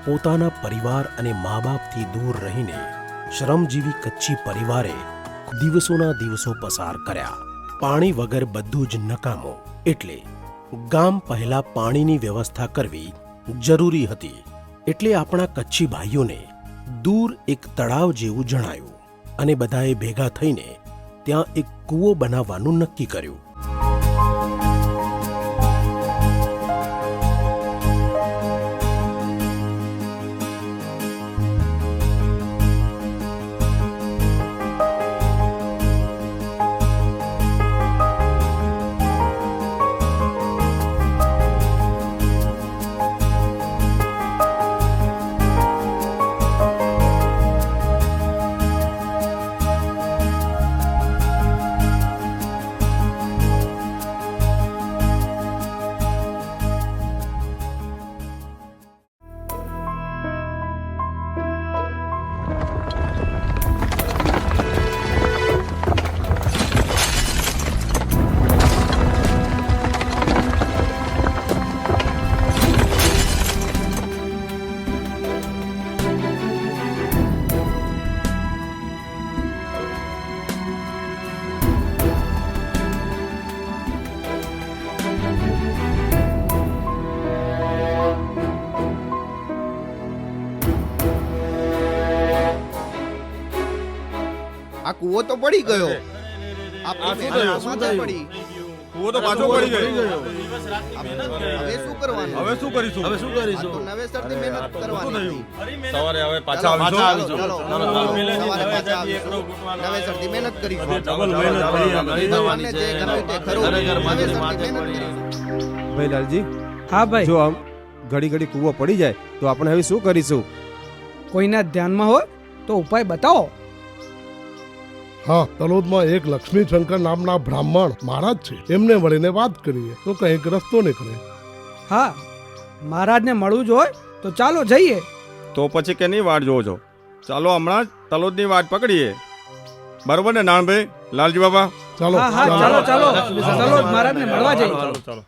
પોતાના પરિવાર અને મા બાપથી દૂર રહીને શ્રમજીવી કચ્છી પરિવારે દિવસોના દિવસો પસાર કર્યા. પાણી વગર બધું જ નકામું. એટલે ગામ પહેલા પાણીની વ્યવસ્થા કરવી જરૂરી હતી. એટલે આપણા કચ્છી ભાઈઓને દૂર એક તળાવ જેવું જણાયું અને બધાએ ભેગા થઈને ત્યાં એક કૂવો બનાવવાનું નક્કી કર્યું. આ કૂવો તો પડી ગયો. કૂવો તો પાછો પડી ગયો. હવે શું કરવાનું? હવે શું કરીશું? આ તો નવેસરથી મહેનત કરવાની હતી. સવારે હવે પાછા આવીશું. ચાલો, સવારે પાછા આવીશું. નવેસરથી મહેનત કરીશું. ભગવાનને જે ગમ્યું તે ખરું. નવેસરથી મહેનત કરીશું. ભાઈ લાલજી, હા ભાઈ, જો આમ ઘડી ઘડી કૂવો પડી જાય તો આપણે હવે શું કરીશું? કોઈના ધ્યાનમાં હોય તો ઉપાય બતાવો. હા, તલોદમાં એક લક્ષ્મી શંકર નામના બ્રાહ્મણ મહારાજ છે. એમને મળીને વાત કરીએ તો કંઈક રસ્તો નીકળે. હા, મહારાજને મળવું જ હોય તો ચાલો જઈએ. તો પછી કેની વાટ જોવો છો? ચાલો હમણાં જ તલોદની વાટ પકડીએ. બરોબર ને નાનભાઈ, લાલજી બાબા? ચાલો હા હા, ચાલો ચાલો, મહારાજને મળવા જઈએ. ચાલો.